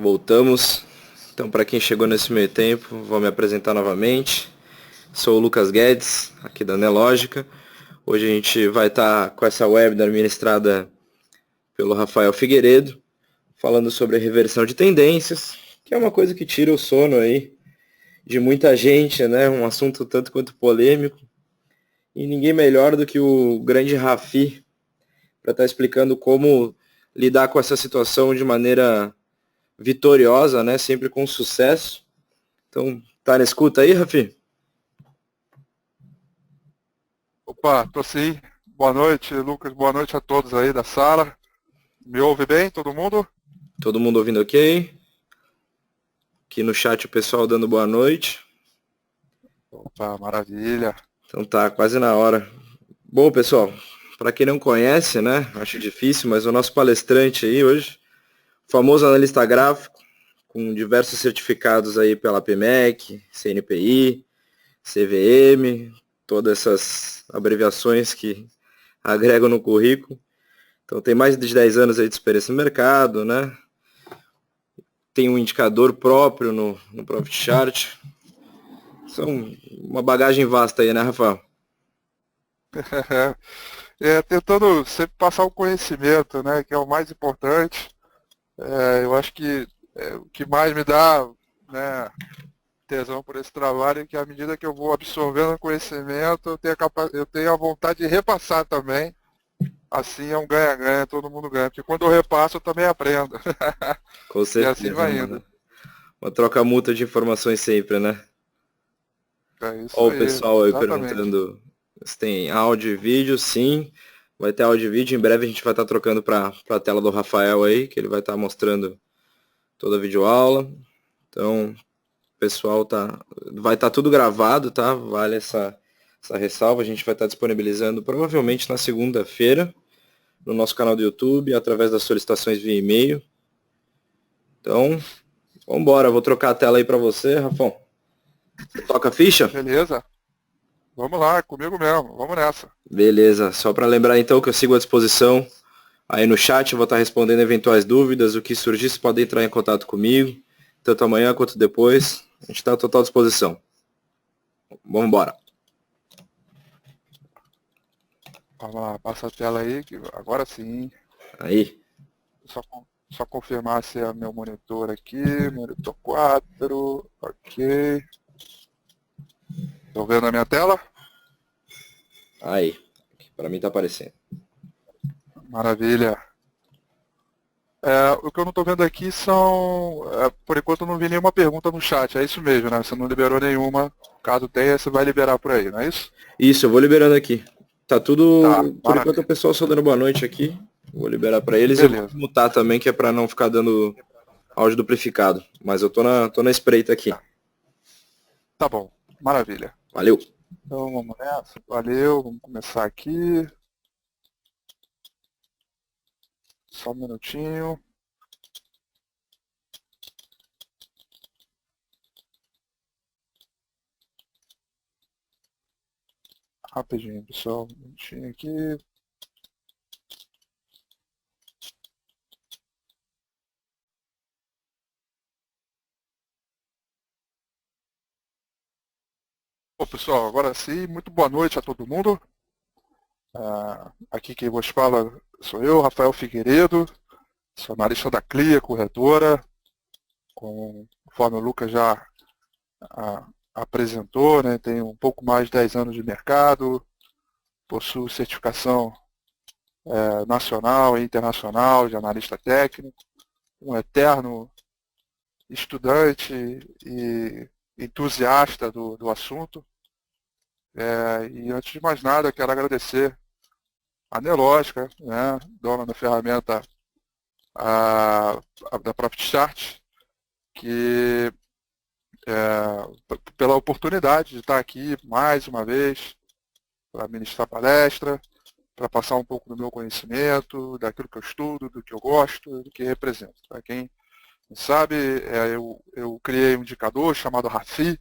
Voltamos. Então, para quem chegou nesse meio tempo, vou me apresentar novamente. Sou o Lucas Guedes, aqui da Nelógica. Hoje a gente vai estar com essa webinar ministrada pelo Rafael Figueiredo, falando sobre a reversão de tendências, que é uma coisa que tira o sono aí de muita gente, né? Um assunto tanto quanto polêmico. E ninguém melhor do que o grande Rafi para estar explicando como lidar com essa situação de maneira vitoriosa, né? Sempre com sucesso. Então, tá na escuta aí, Rafi? Opa, tô sim. Boa noite, Lucas. Boa noite a todos aí da sala. Me ouve bem, todo mundo? Todo mundo ouvindo ok? Aqui no chat o pessoal dando boa noite. Opa, maravilha. Então tá, quase na hora. Bom, pessoal, para quem não conhece, né? Acho difícil, mas o nosso palestrante aí hoje, famoso analista gráfico, com diversos certificados aí pela PMEC, CNPI, CVM, todas essas abreviações que agregam no currículo. Então tem mais de 10 anos aí de experiência no mercado, né? Tem um indicador próprio no Profit Chart. São uma bagagem vasta aí, né, Rafael? Tentando sempre passar o conhecimento, né, que é o mais importante. Eu acho que o que mais me dá, né, tesão por esse trabalho é que à medida que eu vou absorvendo conhecimento, eu tenho a vontade de repassar também. Assim é um ganha-ganha, todo mundo ganha. Porque quando eu repasso, eu também aprendo. Com E assim certeza, vai indo. uma troca-mútua de informações sempre, né? É isso Ó, o aí, pessoal aí exatamente. perguntando se tem áudio e vídeo. Sim, vai ter áudio e vídeo. Em breve a gente vai estar trocando para a tela do Rafael aí, que ele vai estar mostrando toda a videoaula. Então, o pessoal vai estar tudo gravado, tá? Vale essa ressalva. A gente vai estar disponibilizando provavelmente na segunda-feira no nosso canal do YouTube, através das solicitações via e-mail. Então, vamos embora. Vou trocar a tela aí para você, Rafão. Você toca a ficha? Beleza? Vamos lá, comigo mesmo. Vamos nessa. Beleza. Só para lembrar então que eu sigo à disposição aí no chat, eu vou estar respondendo eventuais dúvidas. O que surgir, você pode entrar em contato comigo, tanto amanhã quanto depois. A gente está à total disposição. Vamos embora. Vamos lá, passa a tela aí, que agora sim. Aí. Só, só confirmar se é meu monitor aqui. Monitor 4. Ok. Estou vendo a minha tela? Aí. Para mim tá aparecendo. Maravilha. O que eu não estou vendo aqui são. Por enquanto eu não vi nenhuma pergunta no chat. É isso mesmo, né? Você não liberou nenhuma. Caso tenha, você vai liberar por aí, não é isso? Isso, eu vou liberando aqui. Tá Tá, tudo, por enquanto o maravilha. pessoal só dando boa noite aqui. Vou liberar para eles e vou Beleza. mutar também, que é para não ficar dando áudio duplificado. Mas eu tô na espreita aqui. Tá, tá bom. Maravilha. Valeu. Então vamos nessa. Valeu, vamos começar aqui. Só um minutinho. Rapidinho, pessoal. Um minutinho aqui. Bom, pessoal, agora sim, muito boa noite a todo mundo. Aqui quem vos fala sou eu, Rafael Figueiredo, sou analista da CLIA, corretora, conforme o Lucas já apresentou, né, tenho um pouco mais de 10 anos de mercado, possuo certificação nacional e internacional de analista técnico, um eterno estudante e entusiasta do assunto. E antes de mais nada, quero agradecer a Nelógica, né, dona da ferramenta da ProfitChart, que pela oportunidade de estar aqui mais uma vez para ministrar palestra, para passar um pouco do meu conhecimento, daquilo que eu estudo, do que eu gosto, do que represento. Para quem não sabe, eu criei um indicador chamado RAFI,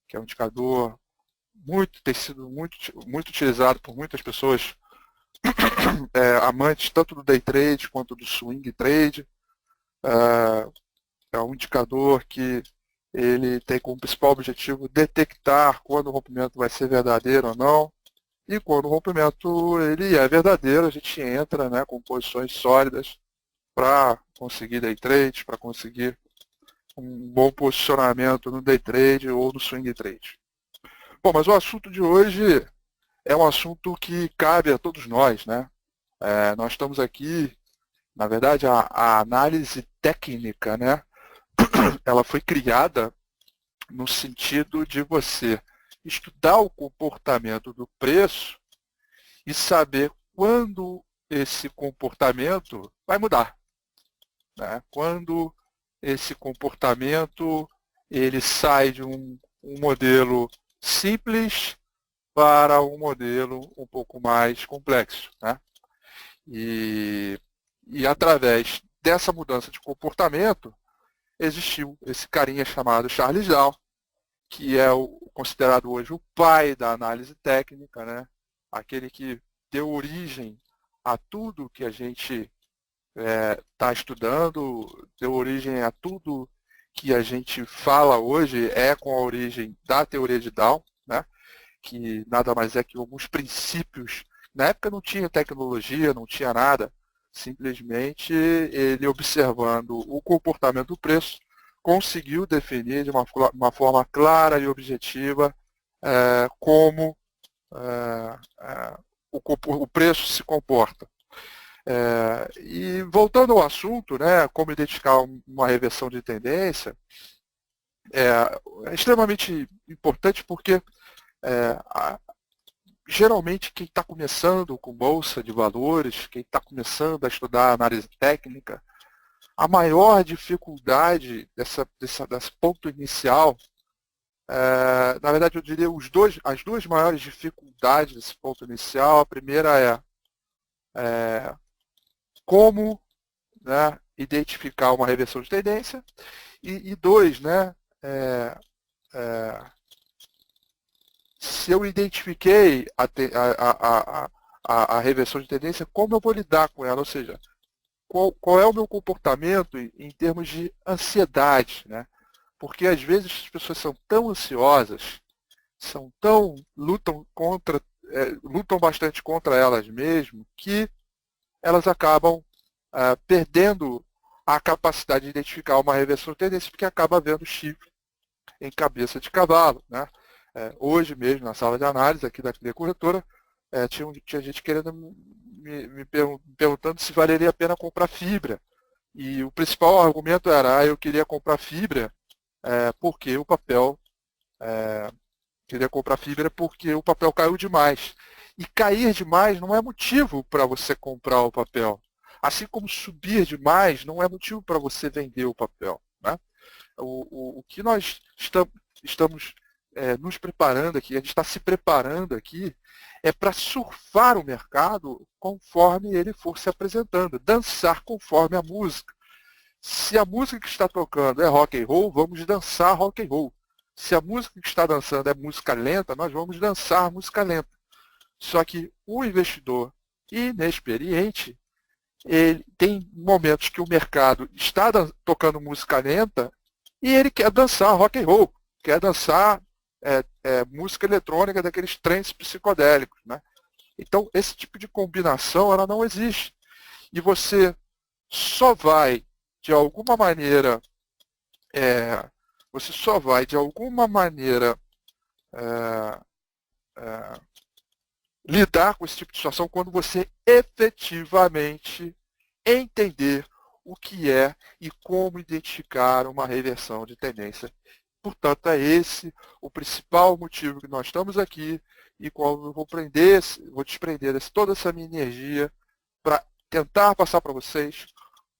que é um indicador tem sido muito utilizado por muitas pessoas amantes tanto do day trade quanto do swing trade. é um indicador que ele tem como principal objetivo detectar quando o rompimento vai ser verdadeiro ou não. E quando o rompimento ele é verdadeiro, a gente entra, né, com posições sólidas para conseguir day trade, para conseguir um bom posicionamento no day trade ou no swing trade. Bom, mas o assunto de hoje é um assunto que cabe a todos nós, né? Nós estamos aqui, na verdade, a análise técnica, né? Ela foi criada no sentido de você estudar o comportamento do preço e saber quando esse comportamento vai mudar, né? Quando esse comportamento ele sai de um modelo simples para um modelo um pouco mais complexo, né? E através dessa mudança de comportamento existiu esse carinha chamado Charles Dow, que é considerado hoje o pai da análise técnica, né? Aquele que deu origem a tudo que a gente está estudando, deu origem a tudo que a gente fala hoje com a origem da teoria de Dow, né? Que nada mais é que alguns princípios. Na época não tinha tecnologia, não tinha nada, simplesmente ele observando o comportamento do preço, conseguiu definir de uma forma clara e objetiva como o preço se comporta. E voltando ao assunto, né, como identificar uma reversão de tendência, é extremamente importante porque geralmente quem está começando com bolsa de valores, quem está começando a estudar análise técnica, a maior dificuldade desse ponto inicial, na verdade eu diria as duas maiores dificuldades desse ponto inicial, a primeira é como, né, identificar uma reversão de tendência, e dois, né, se eu identifiquei a reversão de tendência, como eu vou lidar com ela? Ou seja, qual é o meu comportamento em termos de ansiedade, né? Porque às vezes as pessoas são tão ansiosas, lutam bastante contra elas mesmas, que elas acabam perdendo a capacidade de identificar uma reversão de tendência, porque acaba vendo chifre em cabeça de cavalo, né? Hoje mesmo, na sala de análise aqui da corretora, tinha gente querendo me perguntando se valeria a pena comprar fibra. E o principal argumento era, eu queria comprar fibra porque o papel caiu demais. E cair demais não é motivo para você comprar o papel. Assim como subir demais não é motivo para você vender o papel, né? O que nós estamos nos preparando aqui, a gente está se preparando aqui, é para surfar o mercado conforme ele for se apresentando, dançar conforme a música. Se a música que está tocando é rock and roll, vamos dançar rock and roll. Se a música que está dançando é música lenta, nós vamos dançar música lenta. Só que o investidor inexperiente, ele tem momentos que o mercado está tocando música lenta e ele quer dançar rock and roll, quer dançar música eletrônica daqueles trens psicodélicos, né? Então, esse tipo de combinação ela não existe. E você só vai, de alguma maneira, lidar com esse tipo de situação quando você efetivamente entender o que é e como identificar uma reversão de tendência. Portanto, é esse o principal motivo que nós estamos aqui e qual eu vou desprender toda essa minha energia para tentar passar para vocês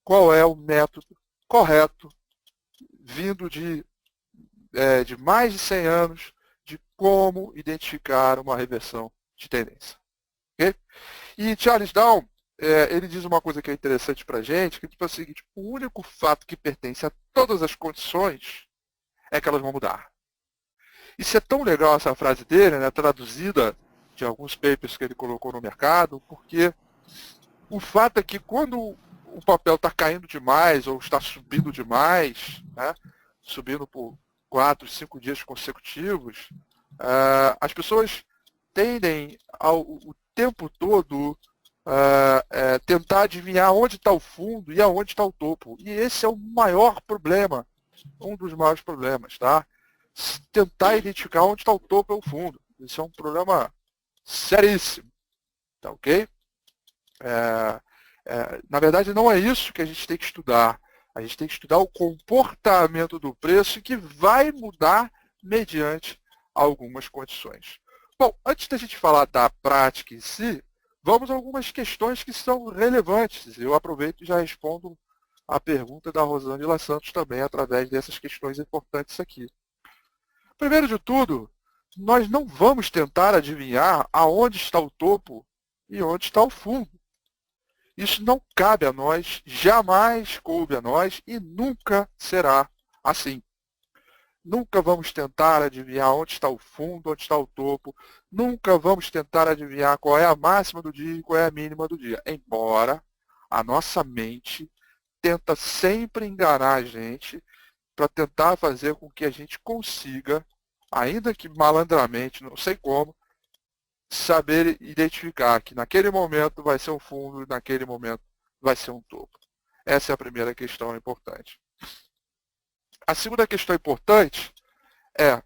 qual é o método correto, vindo de mais de 100 anos, de como identificar uma reversão de tendência. Okay? E Charles Dow, ele diz uma coisa que é interessante para a gente, que é o seguinte: o único fato que pertence a todas as condições é que elas vão mudar. Isso é tão legal, essa frase dele, né, traduzida de alguns papers que ele colocou no mercado, porque o fato é que quando o papel está caindo demais ou está subindo demais, né? Subindo por 4, 5 dias consecutivos, as pessoas tendem o tempo todo tentar adivinhar onde está o fundo e aonde está o topo. E esse é o maior problema, um dos maiores problemas, tá? Tentar identificar onde está o topo e o fundo. Isso é um problema seríssimo, tá ok? Na verdade, não é isso que a gente tem que estudar. A gente tem que estudar o comportamento do preço que vai mudar mediante algumas condições. Bom, antes da gente falar da prática em si, vamos a algumas questões que são relevantes. Eu aproveito e já respondo a pergunta da Rosângela Santos também através dessas questões importantes aqui. Primeiro de tudo, nós não vamos tentar adivinhar aonde está o topo e onde está o fundo. Isso não cabe a nós, jamais coube a nós e nunca será assim. Nunca vamos tentar adivinhar onde está o fundo, onde está o topo. Nunca vamos tentar adivinhar qual é a máxima do dia e qual é a mínima do dia. Embora a nossa mente tenta sempre enganar a gente para tentar fazer com que a gente consiga, ainda que malandramente, não sei como, saber identificar que naquele momento vai ser um fundo e naquele momento vai ser um topo. Essa é a primeira questão importante. A segunda questão importante é,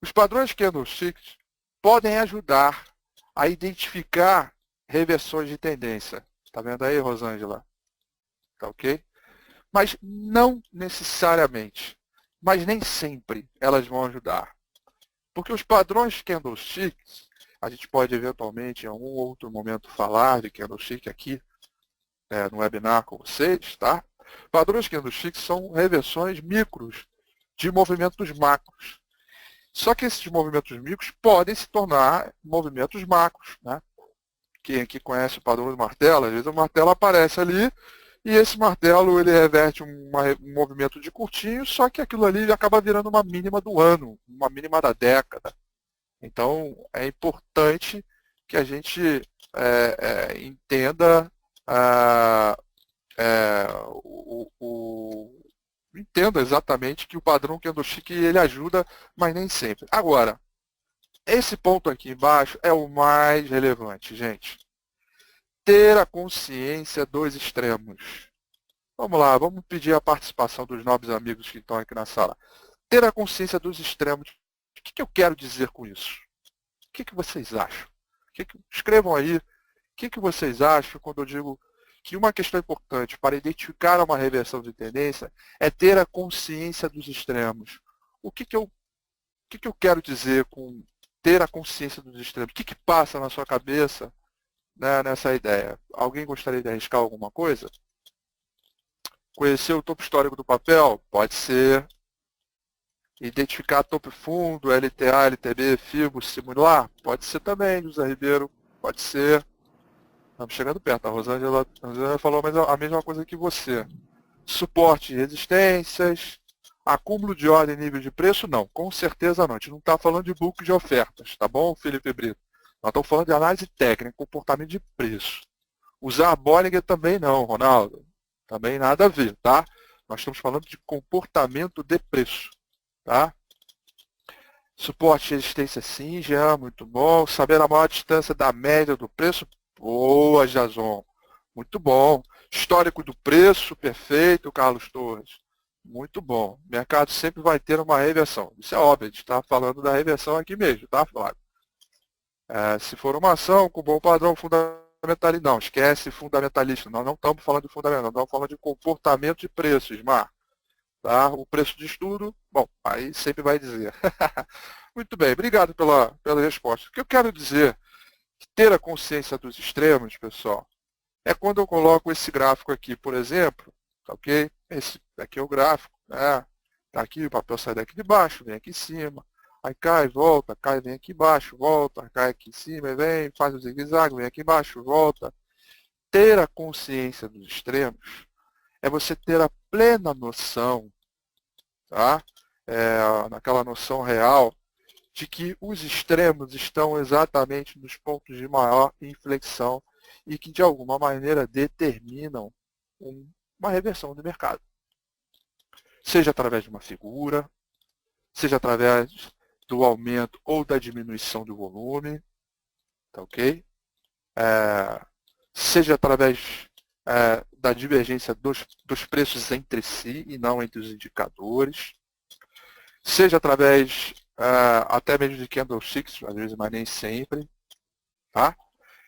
os padrões candlesticks podem ajudar a identificar reversões de tendência. Está vendo aí, Rosângela? Tá ok? Mas não necessariamente, mas nem sempre elas vão ajudar. Porque os padrões candlesticks, a gente pode eventualmente em algum outro momento falar de candlestick aqui no webinar com vocês, tá? Padrões candlesticks são reversões micros de movimentos macros. Só que esses movimentos micros podem se tornar movimentos macros, né? Quem aqui conhece o padrão do martelo, às vezes o martelo aparece ali e esse martelo ele reverte um movimento de curtinho, só que aquilo ali acaba virando uma mínima do ano, uma mínima da década. Então, é importante que a gente entenda entenda exatamente que o padrão candlestick ele ajuda, mas nem sempre. Agora, esse ponto aqui embaixo é o mais relevante, gente. Ter a consciência dos extremos. Vamos lá, vamos pedir a participação dos nobres amigos que estão aqui na sala. Ter a consciência dos extremos. O que eu quero dizer com isso? O que vocês acham? Escrevam aí. O que vocês acham quando eu digo que uma questão importante para identificar uma reversão de tendência é ter a consciência dos extremos. O que eu quero dizer com ter a consciência dos extremos? O que passa na sua cabeça, né, nessa ideia? Alguém gostaria de arriscar alguma coisa? Conhecer o topo histórico do papel? Pode ser. Identificar topo e fundo, LTA, LTB, FIBO, simular? Pode ser também, José Ribeiro. Pode ser. Estamos chegando perto. A Rosângela falou a mesma coisa que você. Suporte e resistências. Acúmulo de ordem e nível de preço? Não, com certeza não. A gente não está falando de book de ofertas, tá bom, Felipe Brito? Nós estamos falando de análise técnica, comportamento de preço. Usar Bollinger também não, Ronaldo. Também nada a ver, tá? Nós estamos falando de comportamento de preço, tá? Suporte e resistência sim, Jean, muito bom. Saber a maior distância da média do preço? Boa, Jason. Muito bom. Histórico do preço? Perfeito, Carlos Torres. Muito bom. O mercado sempre vai ter uma reversão. Isso é óbvio, a gente está falando da reversão aqui mesmo, tá, Flávio? Se for uma ação com bom padrão fundamentalista, não, esquece fundamentalista. Nós não estamos falando de fundamental, nós estamos falando de comportamento de preços, Mar. Tá? O preço de estudo, bom, aí sempre vai dizer. Muito bem, obrigado pela resposta. O que eu quero dizer, ter a consciência dos extremos, pessoal, é quando eu coloco esse gráfico aqui, por exemplo, tá ok? Esse aqui é o gráfico, né? Tá aqui, o papel sai daqui de baixo, vem aqui em cima, aí cai, volta, cai, vem aqui embaixo, volta, cai aqui em cima, vem, faz o zigue-zague, vem aqui embaixo, volta. Ter a consciência dos extremos é você ter a plena noção, tá? Naquela noção real de que os extremos estão exatamente nos pontos de maior inflexão e que de alguma maneira determinam uma reversão de mercado. Seja através de uma figura, seja através do aumento ou da diminuição do volume, tá ok? Seja através da divergência dos preços entre si e não entre os indicadores, seja através até mesmo de candlesticks, às vezes, mas nem sempre. Tá?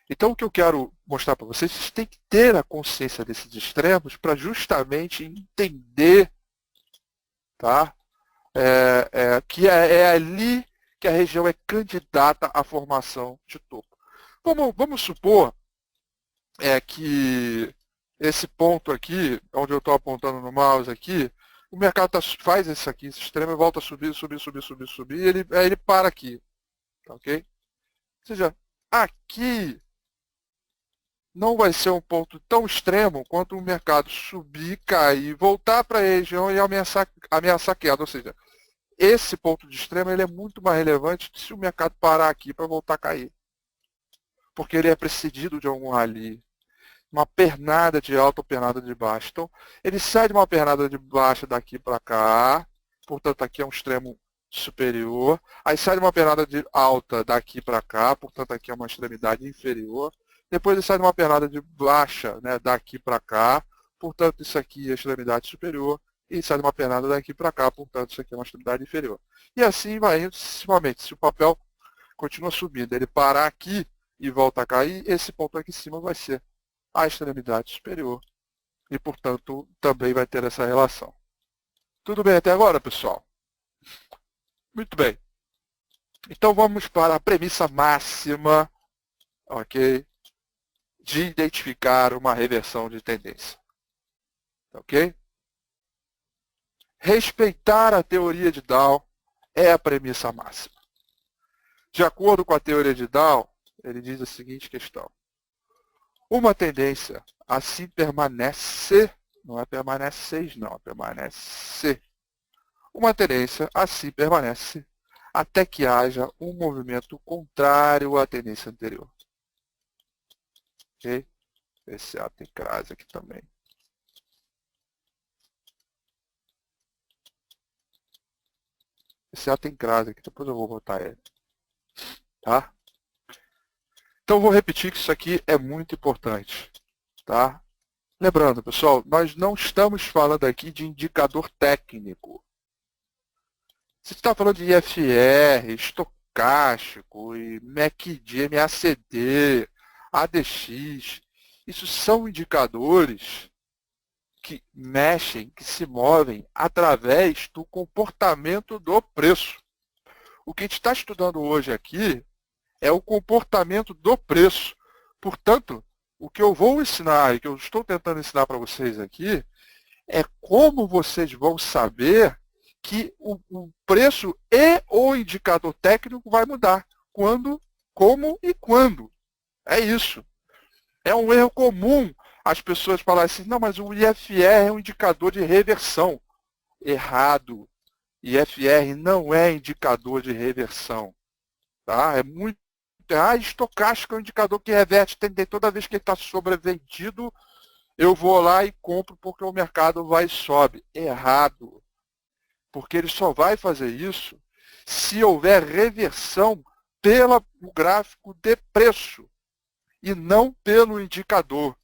Então, o que eu quero mostrar para vocês, vocês têm que ter a consciência desses extremos para justamente entender, tá? Que é ali que a região é candidata à formação de topo. Vamos supor que esse ponto aqui, onde eu estou apontando no mouse aqui, o mercado faz isso aqui, esse extremo, e volta a subir, e aí ele para aqui. Tá, ok? Ou seja, aqui não vai ser um ponto tão extremo quanto o mercado subir, cair, voltar para a região e ameaçar queda. Ou seja, esse ponto de extremo ele é muito mais relevante se o mercado parar aqui para voltar a cair. Porque ele é precedido de algum rally, uma pernada de alta ou pernada de baixo. Então, ele sai de uma pernada de baixa daqui para cá, portanto, aqui é um extremo superior. Aí sai de uma pernada de alta daqui para cá, portanto, aqui é uma extremidade inferior. Depois ele sai de uma pernada de baixa, né, daqui para cá, portanto, isso aqui é a extremidade superior. E sai de uma pernada daqui para cá, portanto, isso aqui é uma extremidade inferior. E assim vai indo sucessivamente. Se o papel continua subindo, ele parar aqui e volta a cair, esse ponto aqui em cima vai ser a extremidade superior. E, portanto, também vai ter essa relação. Tudo bem até agora, pessoal? Muito bem. Então, vamos para a premissa máxima, ok? De identificar uma reversão de tendência. Ok? Respeitar a teoria de Dow é a premissa máxima. De acordo com a teoria de Dow, ele diz a seguinte questão. Uma tendência assim permanece, não é permanece, não, é permanece. Uma tendência assim permanece até que haja um movimento contrário à tendência anterior. Ok? Esse A tem crase aqui também. Esse A tem crase aqui, depois eu vou botar ele. Tá? Então, eu vou repetir que isso aqui é muito importante. Tá? Lembrando, pessoal, nós não estamos falando aqui de indicador técnico. Você está falando de IFR, estocástico, e MACD, MACD, ADX. Isso são indicadores que mexem, que se movem através do comportamento do preço. O que a gente está estudando hoje aqui é o comportamento do preço. Portanto, o que eu vou ensinar e que eu estou tentando ensinar para vocês aqui é como vocês vão saber que o preço e o indicador técnico vai mudar. Quando, como e quando. É isso. É um erro comum as pessoas falarem assim, não, mas o IFR é um indicador de reversão. Errado. IFR não é indicador de reversão. Tá? É muito. Estocástico é um indicador que reverte toda vez que ele está sobrevendido, eu vou lá e compro porque o mercado vai e sobe. Errado. Porque ele só vai fazer isso se houver reversão pelo gráfico de preço e não pelo indicador.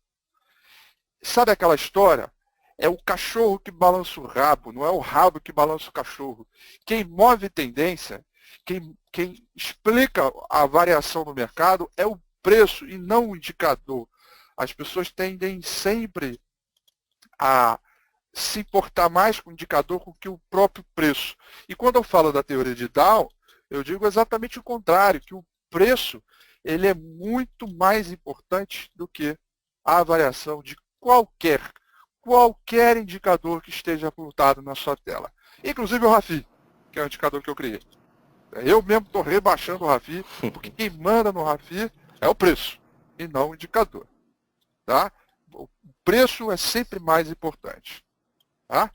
Sabe aquela história? É o cachorro que balança o rabo, não é o rabo que balança o cachorro. Quem move tendência, quem explica a variação no mercado é o preço e não o indicador. As pessoas tendem sempre a se importar mais com o indicador do que o próprio preço. E quando eu falo da teoria de Dow, eu digo exatamente o contrário, que o preço ele é muito mais importante do que a variação de qualquer indicador que esteja apontado na sua tela. Inclusive o RAFI, que é o indicador que eu criei. Eu mesmo estou rebaixando o RAFI, porque quem manda no RAFI é o preço, e não o indicador. Tá? O preço é sempre mais importante. Tá?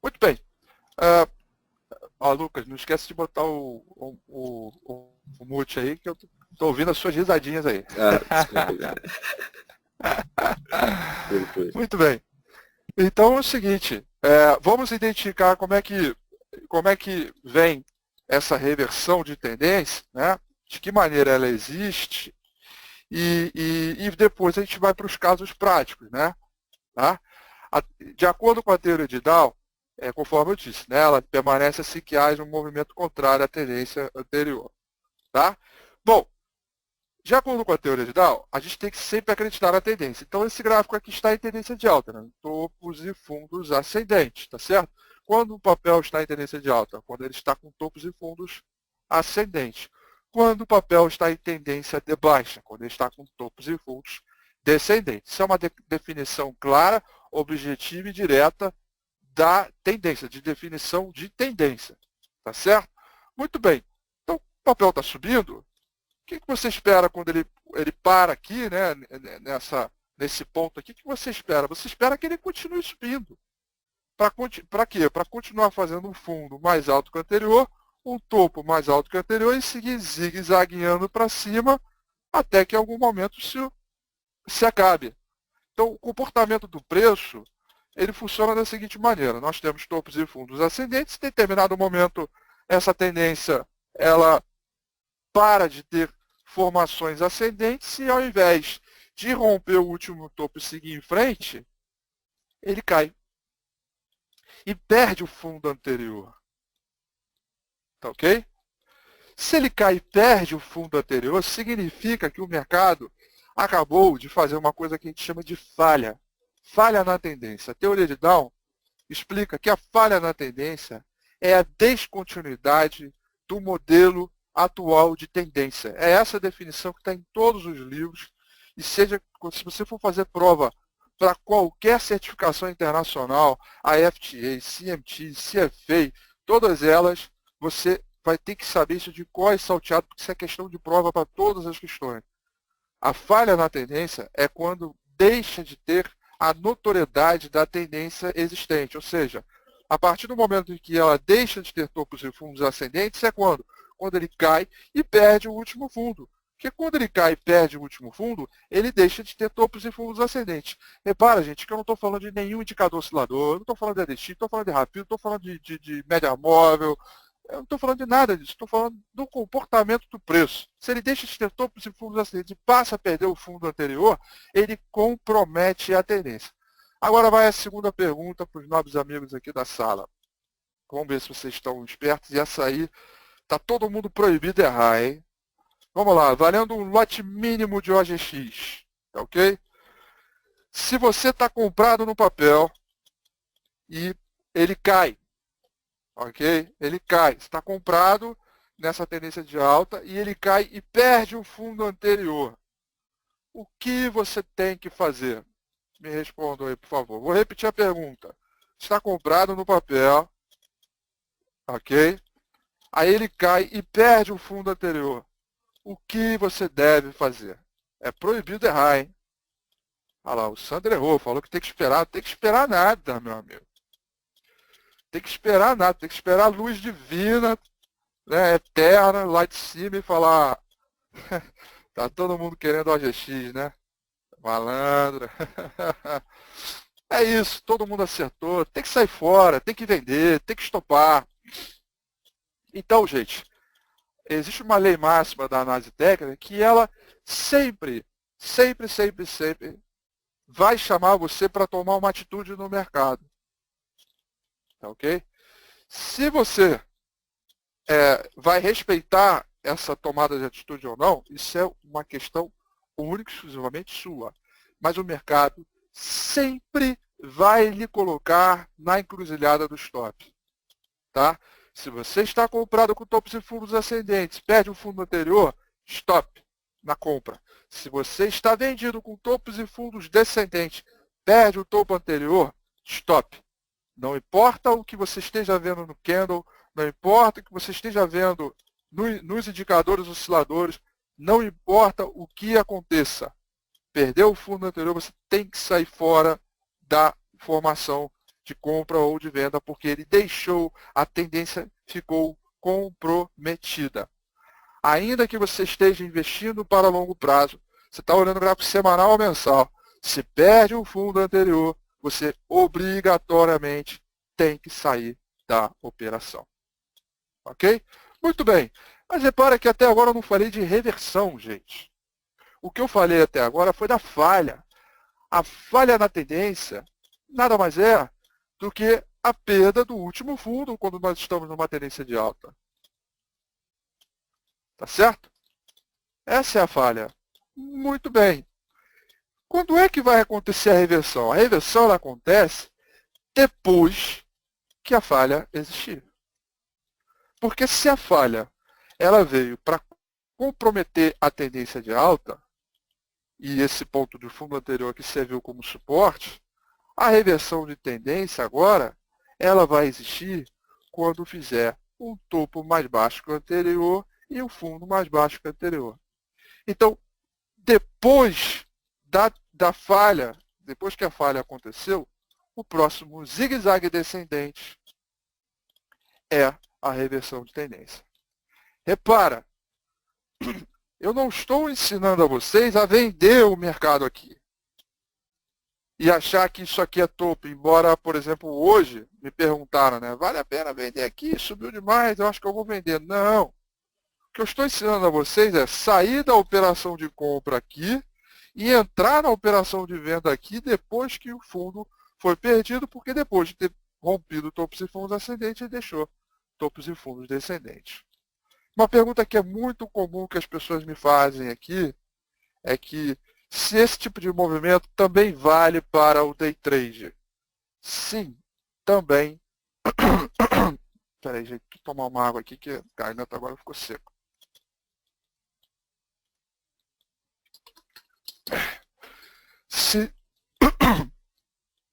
Muito bem. Lucas, não esquece de botar o mute aí, que eu estou ouvindo as suas risadinhas aí. Desculpa. Muito bem. Então é o seguinte, vamos identificar como é que vem essa reversão de tendência, né? De que maneira ela existe, e depois a gente vai para os casos práticos, né? Tá? De acordo com a teoria de Dow, conforme eu disse, né, ela permanece assim que haja um movimento contrário à tendência anterior. Tá? Bom, de acordo com a teoria de Dow, a gente tem que sempre acreditar na tendência. Então, esse gráfico aqui está em tendência de alta, né? Topos e fundos ascendentes, tá certo? Quando o papel está em tendência de alta? Quando ele está com topos e fundos ascendentes. Quando o papel está em tendência de baixa? Quando ele está com topos e fundos descendentes. Isso é uma definição clara, objetiva e direta da tendência, de definição de tendência, tá certo? Muito bem. Então, o papel está subindo. O que você espera quando ele para aqui, né, nesse ponto aqui? O que você espera? Você espera que ele continue subindo. Para quê? Para continuar fazendo um fundo mais alto que o anterior, um topo mais alto que o anterior e seguir zigue-zagueando para cima até que em algum momento se acabe. Então, o comportamento do preço, ele funciona da seguinte maneira. Nós temos topos e fundos ascendentes. Em determinado momento, essa tendência ela para de ter formações ascendentes e ao invés de romper o último topo e seguir em frente, ele cai e perde o fundo anterior. Tá ok? Se ele cai e perde o fundo anterior, significa que o mercado acabou de fazer uma coisa que a gente chama de falha. Falha na tendência. A teoria de Dow explica que a falha na tendência é a descontinuidade do modelo atual de tendência. É essa a definição que está em todos os livros. E se você for fazer prova para qualquer certificação internacional, a FTA, CMT, CFA, todas elas, você vai ter que saber isso de cor e salteado, porque isso é questão de prova para todas as questões. A falha na tendência é quando deixa de ter a notoriedade da tendência existente, ou seja, a partir do momento em que ela deixa de ter topos e fundos ascendentes, é quando? Quando ele cai e perde o último fundo. Porque quando ele cai e perde o último fundo, ele deixa de ter topos e fundos ascendentes. Repara, gente, que eu não estou falando de nenhum indicador oscilador, eu não estou falando de ADX, não estou falando de RAFI, não estou falando de média móvel, eu não estou falando de nada disso, estou falando do comportamento do preço. Se ele deixa de ter topos e fundos ascendentes e passa a perder o fundo anterior, ele compromete a tendência. Agora vai a segunda pergunta para os nobres amigos aqui da sala. Vamos ver se vocês estão espertos. E essa aí, está todo mundo proibido errar, hein? Vamos lá, valendo um lote mínimo de OGX, tá ok? Se você está comprado no papel e ele cai, ok? Ele cai, está comprado nessa tendência de alta e ele cai e perde o fundo anterior. O que você tem que fazer? Me respondam aí, por favor. Vou repetir a pergunta. Está comprado no papel, ok? Aí ele cai e perde o fundo anterior. O que você deve fazer? É proibido errar, hein? Olha lá, o Sandro errou, falou que tem que esperar. Não tem que esperar nada, meu amigo. Tem que esperar nada, tem que esperar a luz divina, né, eterna, lá de cima e falar. Tá todo mundo querendo OGX, né? Malandro. É isso, todo mundo acertou. Tem que sair fora, tem que vender, tem que estopar. Então, gente, existe uma lei máxima da análise técnica que ela sempre vai chamar você para tomar uma atitude no mercado. Tá ok? Se você vai respeitar essa tomada de atitude ou não, isso é uma questão única e exclusivamente sua. Mas o mercado sempre vai lhe colocar na encruzilhada do stop. Tá? Se você está comprado com topos e fundos ascendentes, perde o fundo anterior, stop na compra. Se você está vendido com topos e fundos descendentes, perde o topo anterior, stop. Não importa o que você esteja vendo no candle, não importa o que você esteja vendo nos indicadores osciladores, não importa o que aconteça. Perdeu o fundo anterior, você tem que sair fora da formação de compra ou de venda, porque ele deixou, a tendência ficou comprometida. Ainda que você esteja investindo para longo prazo, você está olhando o gráfico semanal ou mensal, se perde o fundo anterior, você obrigatoriamente tem que sair da operação. Ok? Muito bem. Mas repara que até agora eu não falei de reversão, gente. O que eu falei até agora foi da falha. A falha na tendência nada mais é do que a perda do último fundo quando nós estamos numa tendência de alta. Tá certo? Essa é a falha. Muito bem. Quando é que vai acontecer a reversão? A reversão ela acontece depois que a falha existir. Porque se a falha ela veio para comprometer a tendência de alta, e esse ponto do fundo anterior que serviu como suporte, a reversão de tendência agora ela vai existir quando fizer um topo mais baixo que o anterior e um fundo mais baixo que o anterior. Então, depois da falha, depois que a falha aconteceu, o próximo zigue-zague descendente é a reversão de tendência. Repara, eu não estou ensinando a vocês a vender o mercado aqui e achar que isso aqui é topo, embora, por exemplo, hoje me perguntaram, né, vale a pena vender aqui? Subiu demais, eu acho que eu vou vender. Não. O que eu estou ensinando a vocês é sair da operação de compra aqui e entrar na operação de venda aqui depois que o fundo foi perdido, porque depois de ter rompido topos e fundos ascendentes, ele deixou topos e fundos descendentes. Uma pergunta que é muito comum que as pessoas me fazem aqui é que se esse tipo de movimento também vale para o day trade. Sim, também. Espera aí, gente, deixa eu tomar uma água aqui que a garganta agora ficou seca.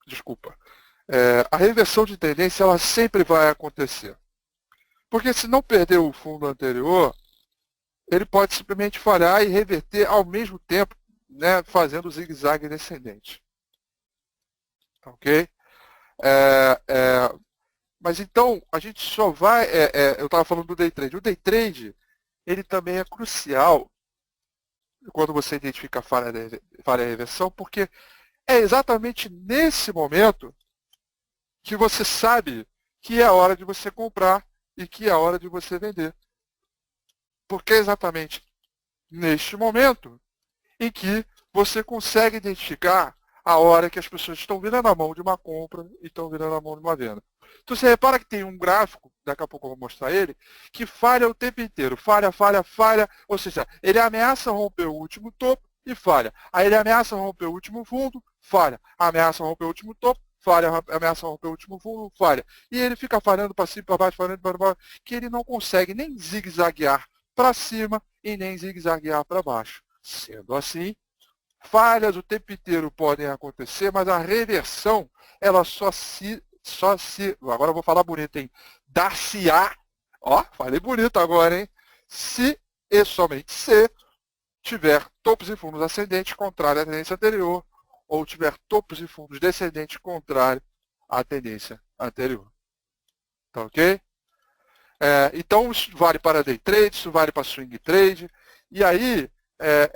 Desculpa. A reversão de tendência ela sempre vai acontecer. Porque se não perder o fundo anterior, ele pode simplesmente falhar e reverter ao mesmo tempo, né, fazendo o zigue-zague descendente. Ok? Mas então, a gente só vai... eu estava falando do day trade. O day trade, ele também é crucial quando você identifica a falha de reversão, porque é exatamente nesse momento que você sabe que é a hora de você comprar e que é a hora de você vender. Porque é exatamente neste momento em que você consegue identificar a hora que as pessoas estão virando a mão de uma compra e estão virando a mão de uma venda. Então você repara que tem um gráfico, daqui a pouco eu vou mostrar ele, que falha o tempo inteiro. Falha, falha, falha. Ou seja, ele ameaça romper o último topo e falha. Aí ele ameaça romper o último fundo, falha. Ameaça romper o último topo, falha. Ameaça romper o último fundo, falha. E ele fica falhando para cima, para baixo, falhando para baixo, que ele não consegue nem zigue-zaguear para cima e nem zigue-zaguear para baixo. Sendo assim, falhas o tempo inteiro podem acontecer, mas a reversão, ela só se agora eu vou falar bonito, hein? Dar-se-á, ó, falei bonito agora, hein? Se e somente se tiver topos e fundos ascendentes contrário à tendência anterior, ou tiver topos e fundos descendentes contrário à tendência anterior. Tá ok? Então, isso vale para day trade, isso vale para swing trade. E aí,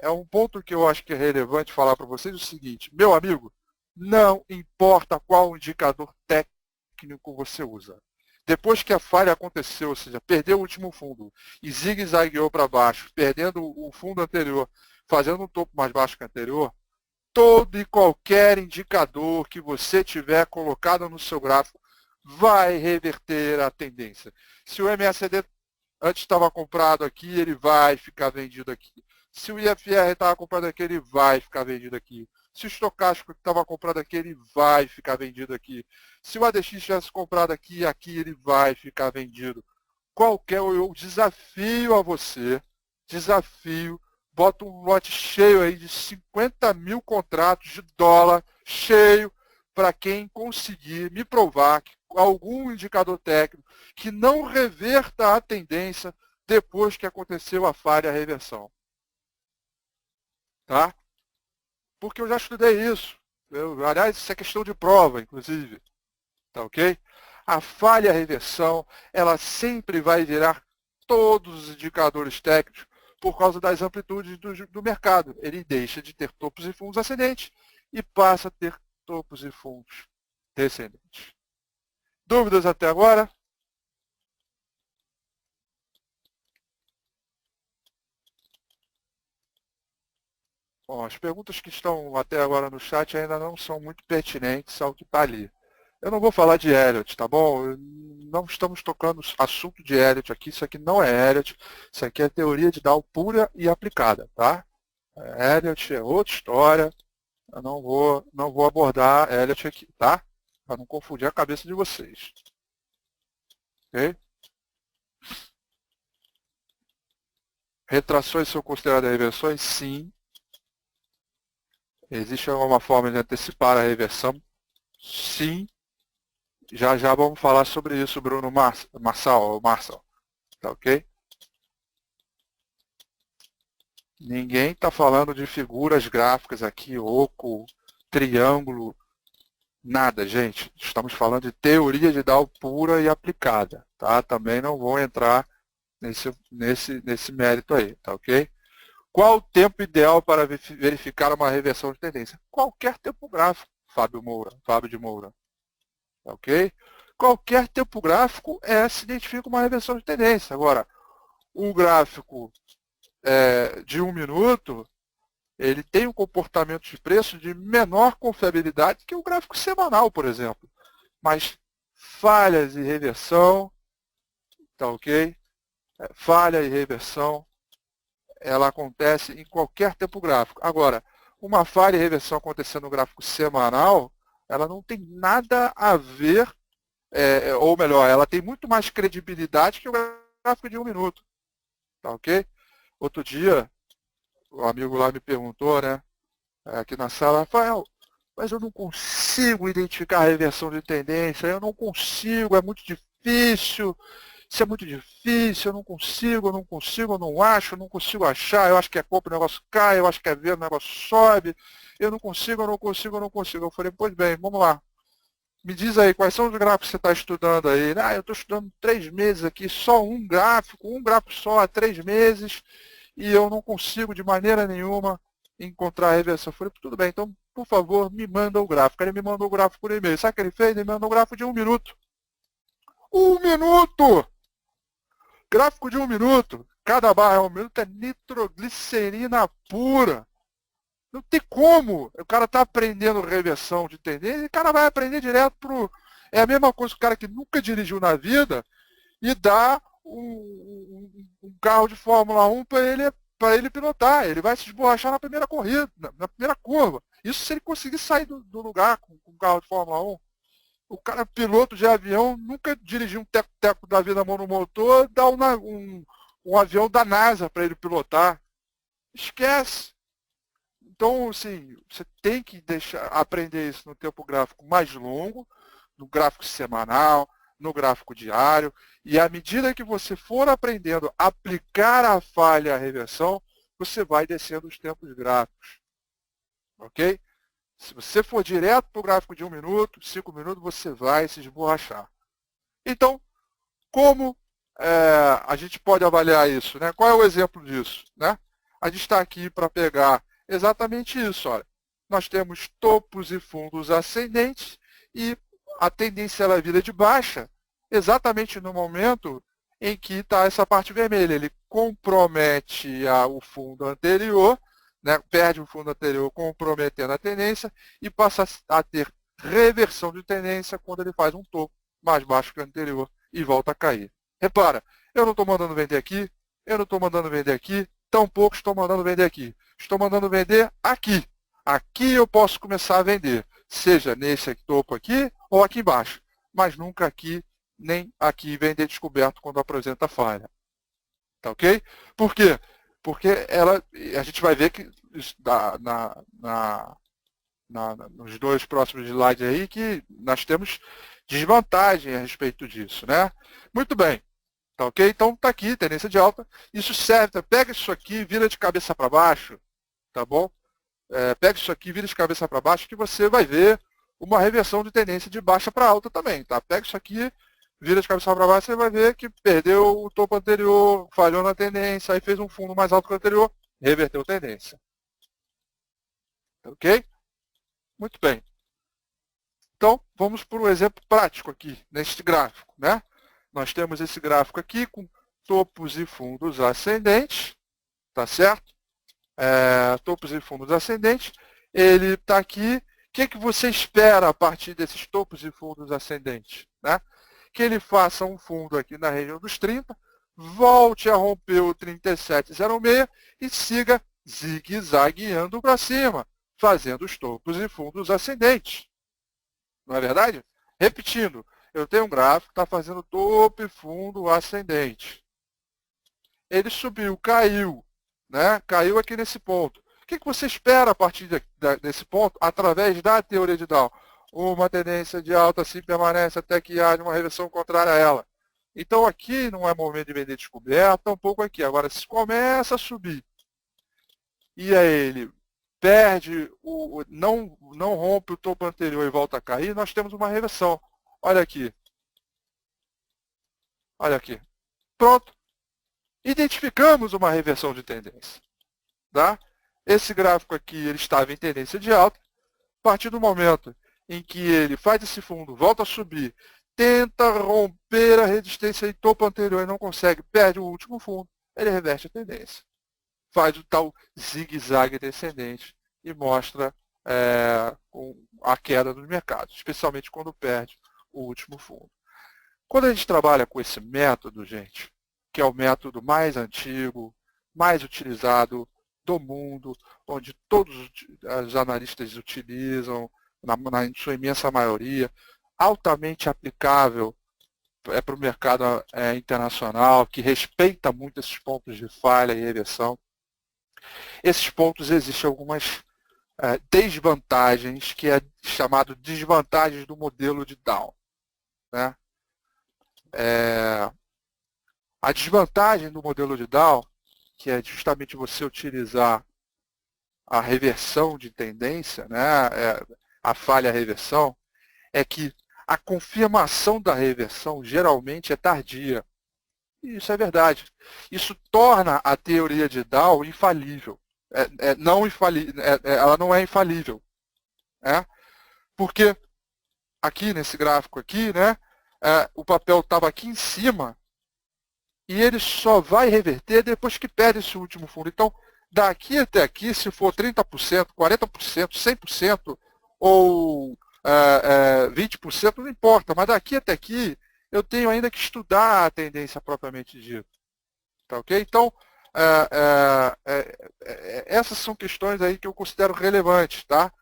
é um ponto que eu acho que é relevante falar para vocês o seguinte, meu amigo, não importa qual indicador técnico você usa. Depois que a falha aconteceu, ou seja, perdeu o último fundo e zigue-zagueou para baixo, perdendo o fundo anterior, fazendo um topo mais baixo que o anterior, todo e qualquer indicador que você tiver colocado no seu gráfico vai reverter a tendência. Se o MACD antes estava comprado aqui, ele vai ficar vendido aqui. Se o IFR estava comprado aqui, ele vai ficar vendido aqui. Se o estocástico estava comprado aqui, ele vai ficar vendido aqui. Se o ADX tivesse comprado aqui, aqui ele vai ficar vendido. Qualquer eu desafio a você, bota um lote cheio aí de 50 mil contratos de dólar cheio para quem conseguir me provar que algum indicador técnico que não reverta a tendência depois que aconteceu a falha, a reversão. Tá? Porque eu já estudei isso. Aliás, isso é questão de prova, inclusive. Tá ok? A falha, a reversão, ela sempre vai virar todos os indicadores técnicos por causa das amplitudes do mercado. Ele deixa de ter topos e fundos ascendentes e passa a ter topos e fundos descendentes. Dúvidas até agora? Bom, as perguntas que estão até agora no chat ainda não são muito pertinentes ao que está ali. Eu não vou falar de Elliott, tá bom? Não estamos tocando assunto de Elliott aqui, isso aqui não é Elliott, isso aqui é teoria de Dow pura e aplicada, tá? Elliott é outra história, eu não vou abordar Elliott aqui, tá? Para não confundir a cabeça de vocês. Ok? Retrações são consideradas reversões? Sim. Existe alguma forma de antecipar a reversão? Sim. Já já vamos falar sobre isso, Bruno Marçal, tá ok? Ninguém está falando de figuras gráficas aqui, oco, triângulo, nada, gente. Estamos falando de teoria de Dow pura e aplicada, tá? Também não vou entrar nesse mérito aí, tá ok? Qual o tempo ideal para verificar uma reversão de tendência? Qualquer tempo gráfico, Fábio de Moura. Ok? Qualquer tempo gráfico se identifica uma reversão de tendência. Agora, um gráfico de 1 minuto, ele tem um comportamento de preço de menor confiabilidade que o gráfico semanal, por exemplo. Mas falhas e reversão, tá ok? Falha e reversão, ela acontece em qualquer tempo gráfico. Agora, uma falha e reversão acontecendo no gráfico semanal, ela não tem nada a ver, ou melhor, ela tem muito mais credibilidade que o gráfico de 1 minuto. Tá ok? Outro dia, o amigo lá me perguntou, né, aqui na sala, Rafael, mas eu não consigo identificar a reversão de tendência, eu não consigo, é muito difícil, isso é muito difícil, eu não consigo, eu não consigo achar, eu acho que é compra, o negócio cai, eu acho que é venda, o negócio sobe, eu não consigo. Eu falei, pois bem, vamos lá. Me diz aí, quais são os gráficos que você está estudando aí? Eu estou estudando 3 meses aqui, só um gráfico só há 3 meses, e eu não consigo de maneira nenhuma encontrar a reversão. Eu falei, tudo bem, então, por favor, me manda o gráfico. Ele me mandou o gráfico por e-mail. Sabe o que ele fez? Ele me mandou o gráfico de 1 minuto. 1 minuto! Gráfico de 1 minuto. Cada barra é 1 minuto, é nitroglicerina pura. Não tem como. O cara está aprendendo reversão de tendência e o cara vai aprender direto pro... É a mesma coisa que o cara que nunca dirigiu na vida e dá um carro de Fórmula 1 para ele pilotar. Ele vai se esborrachar na primeira corrida, na primeira curva. Isso se ele conseguir sair do lugar com um carro de Fórmula 1. O cara, piloto de avião, nunca dirigiu um teco-teco da vida mão no motor, dá um avião da NASA para ele pilotar. Esquece. Então, assim, você tem que aprender isso no tempo gráfico mais longo, no gráfico semanal, no gráfico diário, e à medida que você for aprendendo a aplicar a falha e a reversão, você vai descendo os tempos gráficos. Ok? Se você for direto para o gráfico de 1 minuto, 5 minutos, você vai se esborrachar. Então, como a gente pode avaliar isso? Né? Qual é o exemplo disso? Né? A gente está aqui para pegar exatamente isso. Olha. Nós temos topos e fundos ascendentes e a tendência ela vira de baixa exatamente no momento em que está essa parte vermelha. Ele compromete o fundo anterior, né, perde o fundo anterior comprometendo a tendência e passa a ter reversão de tendência quando ele faz um topo mais baixo que o anterior e volta a cair. Repara, eu não estou mandando vender aqui, eu não estou mandando vender aqui, tampouco estou mandando vender aqui. Estou mandando vender aqui. Aqui eu posso começar a vender, seja nesse topo aqui ou aqui embaixo, mas nunca aqui, nem aqui vender descoberto quando apresenta falha. Tá ok? Por quê? Porque a gente vai ver que nos 2 próximos slides aí que nós temos desvantagem a respeito disso, né? Muito bem. Tá ok? Então tá aqui, tendência de alta. Isso serve, pega isso aqui, vira de cabeça para baixo, tá bom? Pega isso aqui, vira de cabeça para baixo que você vai ver uma reversão de tendência de baixa para alta também, tá? Pega isso aqui, vira de cabeça para baixo, você vai ver que perdeu o topo anterior, falhou na tendência, aí fez um fundo mais alto que o anterior, reverteu a tendência. Ok? Muito bem. Então, vamos por um exemplo prático aqui, neste gráfico, né? Nós temos esse gráfico aqui com topos e fundos ascendentes, tá certo? Topos e fundos ascendentes. Ele está aqui. O que você espera a partir desses topos e fundos ascendentes? Né? Que ele faça um fundo aqui na região dos 30, volte a romper o 37,06 e siga zigue-zagueando para cima, fazendo os topos e fundos ascendentes. Não é verdade? Repetindo, eu tenho um gráfico que está fazendo topo e fundo ascendente. Ele subiu, caiu, né? Caiu aqui nesse ponto. O que você espera a partir desse ponto, através da teoria de Dow? Uma tendência de alta assim permanece até que haja uma reversão contrária a ela. Então aqui não é momento de vender descoberta, tampouco aqui. Agora, se começa a subir e aí ele perde, não rompe o topo anterior e volta a cair, nós temos uma reversão. Olha aqui. Olha aqui. Pronto. Identificamos uma reversão de tendência. Tá? Esse gráfico aqui ele estava em tendência de alta. A partir do momento em que ele faz esse fundo, volta a subir, tenta romper a resistência em topo anterior e não consegue, perde o último fundo, ele reverte a tendência. Faz o tal zigue-zague descendente e mostra a queda dos mercados, especialmente quando perde o último fundo. Quando a gente trabalha com esse método, gente, que é o método mais antigo, mais utilizado do mundo, onde todos os analistas utilizam, na sua imensa maioria, altamente aplicável para o mercado internacional, que respeita muito esses pontos de falha e reversão. Esses pontos existem algumas desvantagens, que é chamado desvantagens do modelo de Dow. Né? A desvantagem do modelo de Dow, que é justamente você utilizar a reversão de tendência, né? A falha-reversão, é que a confirmação da reversão geralmente é tardia. E isso é verdade. Isso torna a teoria de Dow infalível. Ela não é infalível. Né? Porque aqui nesse gráfico aqui, né, o papel estava aqui em cima e ele só vai reverter depois que perde esse último fundo. Então, daqui até aqui, se for 30%, 40%, 100% ou 20%, não importa. Mas daqui até aqui, eu tenho ainda que estudar a tendência propriamente dita. Tá ok? Então, essas são questões aí que eu considero relevantes. Tá?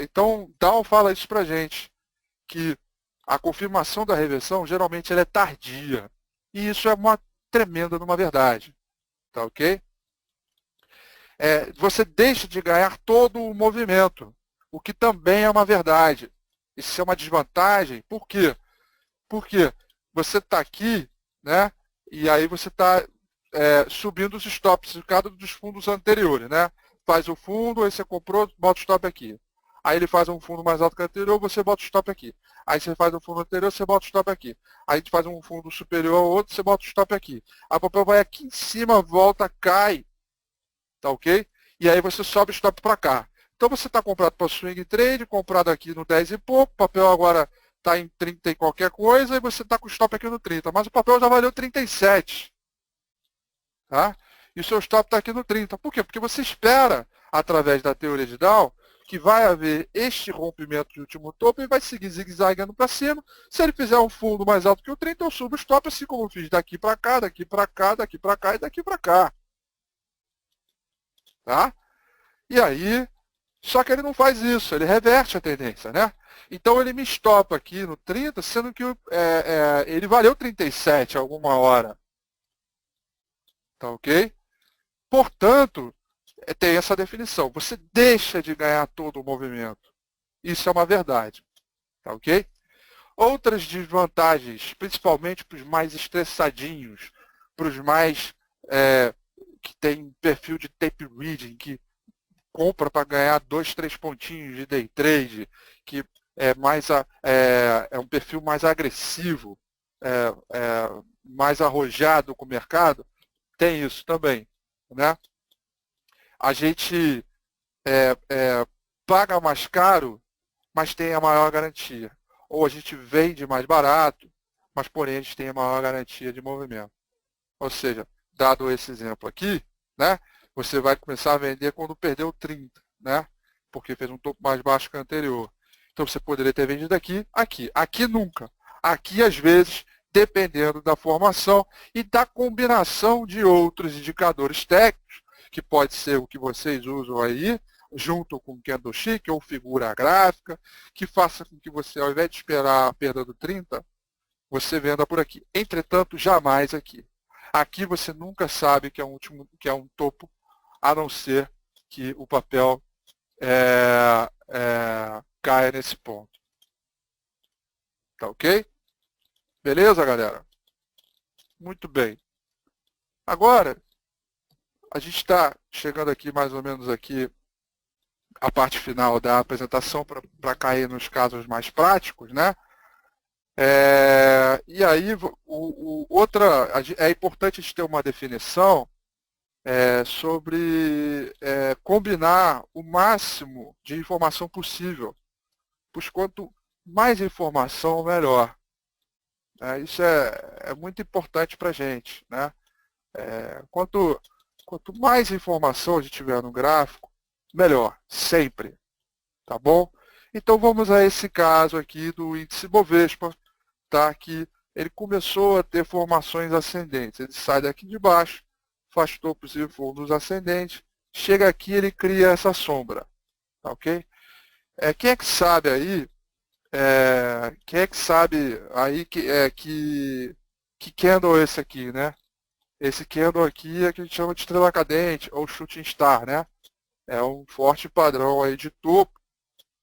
Então, Dow fala isso para a gente, que a confirmação da reversão, geralmente, ela é tardia. E isso é uma tremenda numa verdade. Tá ok? Você deixa de ganhar todo o movimento, o que também é uma verdade. Isso é uma desvantagem. Por quê? Porque você está aqui, né, e aí você está subindo os stops de cada dos fundos anteriores. Né? Faz o fundo, aí você comprou, bota o stop aqui. Aí ele faz um fundo mais alto que o anterior, você bota o stop aqui. Aí você faz um fundo anterior, você bota o stop aqui. Aí a gente faz um fundo superior ao outro, você bota o stop aqui. A papel vai aqui em cima, volta, cai. Tá ok? E aí você sobe o stop para cá. Então você está comprado para swing trade, comprado aqui no 10 e pouco, o papel agora está em 30 e qualquer coisa, e você está com o stop aqui no 30. Mas o papel já valeu 37. Tá? E o seu stop está aqui no 30. Por quê? Porque você espera, através da teoria de Dow, que vai haver este rompimento de último topo e vai seguir zigue-zagueando para cima. Se ele fizer um fundo mais alto que o 30, eu subo o stop, assim como eu fiz daqui para cá, daqui para cá, daqui para cá e daqui para cá. Tá? E aí, só que ele não faz isso, ele reverte a tendência. Né? Então ele me estopa aqui no 30, sendo que ele valeu 37 alguma hora. Tá ok? Portanto, tem essa definição. Você deixa de ganhar todo o movimento. Isso é uma verdade. Tá ok? Outras desvantagens, principalmente para os mais estressadinhos, para os mais que tem perfil de tape reading, que compra para ganhar 2, 3 pontinhos de day trade, que é um perfil mais agressivo, mais arrojado com o mercado, tem isso também. Né? A gente paga mais caro, mas tem a maior garantia. Ou a gente vende mais barato, mas porém a gente tem a maior garantia de movimento. Ou seja, dado esse exemplo aqui, né, você vai começar a vender quando perdeu 30, né, porque fez um topo mais baixo que o anterior. Então você poderia ter vendido aqui, aqui. Aqui nunca. Aqui, às vezes, dependendo da formação e da combinação de outros indicadores técnicos, que pode ser o que vocês usam aí, junto com candlestick ou figura gráfica, que faça com que você, ao invés de esperar a perda do 30, você venda por aqui. Entretanto, jamais aqui. Aqui você nunca sabe que é um topo, a não ser que o papel caia nesse ponto. Tá ok? Beleza, galera? Muito bem. Agora, a gente está chegando aqui mais ou menos aqui a parte final da apresentação para cair nos casos mais práticos, né? E aí, é importante a gente ter uma definição sobre combinar o máximo de informação possível, pois quanto mais informação, melhor. Isso é muito importante para a gente, né? Quanto mais informação a gente tiver no gráfico, melhor, sempre, tá bom? Então vamos a esse caso aqui do índice Bovespa, tá? Que ele começou a ter formações ascendentes. Ele sai daqui de baixo, faz topos e fundos ascendentes, chega aqui ele cria essa sombra, tá ok? Quem é que sabe aí? Quem é que sabe aí que candle é esse aqui, né? Esse candle aqui é que a gente chama de estrela cadente ou shooting star, né? É um forte padrão aí de topo,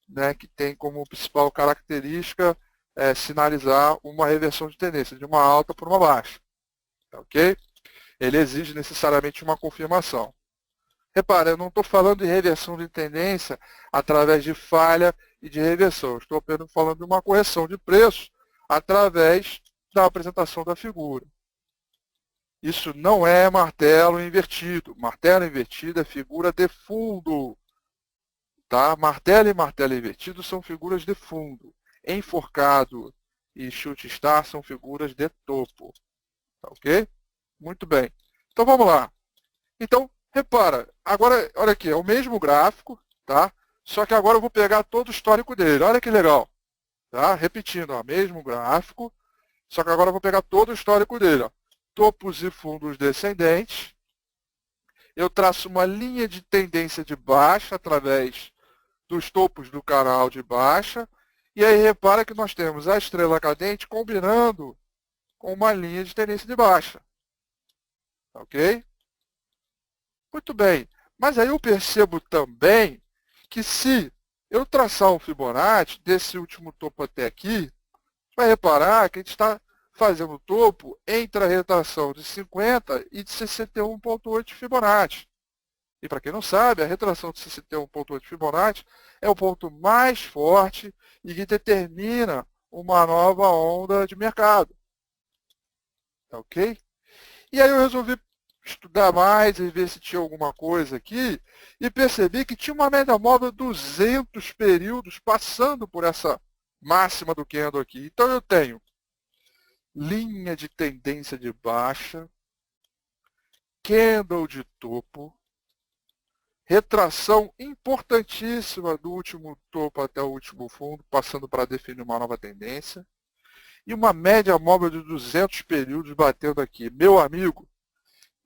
né? Que tem como principal característica sinalizar uma reversão de tendência, de uma alta para uma baixa, tá ok? Ele exige necessariamente uma confirmação. Repara, eu não estou falando de reversão de tendência através de falha e de reversão. Estou apenas falando de uma correção de preço através da apresentação da figura. Isso não é martelo invertido. Martelo invertido é figura de fundo. Tá? Martelo e martelo invertido são figuras de fundo. Enforcado e chute star são figuras de topo. Tá ok? Muito bem. Então vamos lá. Então, repara, agora, olha aqui, é o mesmo gráfico, tá? Só que agora eu vou pegar todo o histórico dele. Olha que legal. Tá? Repetindo, ó, mesmo gráfico, só que agora eu vou pegar todo o histórico dele. Ó. Topos e fundos descendentes. Eu traço uma linha de tendência de baixa através dos topos do canal de baixa. E aí repara que nós temos a estrela cadente combinando com uma linha de tendência de baixa. Ok? Muito bem. Mas aí eu percebo também que se eu traçar um Fibonacci desse último topo até aqui, vai reparar que a gente está fazendo topo entre a retração de 50 e de 61,8 de Fibonacci. E para quem não sabe, a retração de 61,8 de Fibonacci é o ponto mais forte e que determina uma nova onda de mercado. Tá ok? E aí eu resolvi estudar mais e ver se tinha alguma coisa aqui e percebi que tinha uma média móvel de 200 períodos passando por essa máxima do candle aqui. Então eu tenho linha de tendência de baixa, candle de topo, retração importantíssima do último topo até o último fundo, passando para definir uma nova tendência, e uma média móvel de 200 períodos batendo aqui. Meu amigo,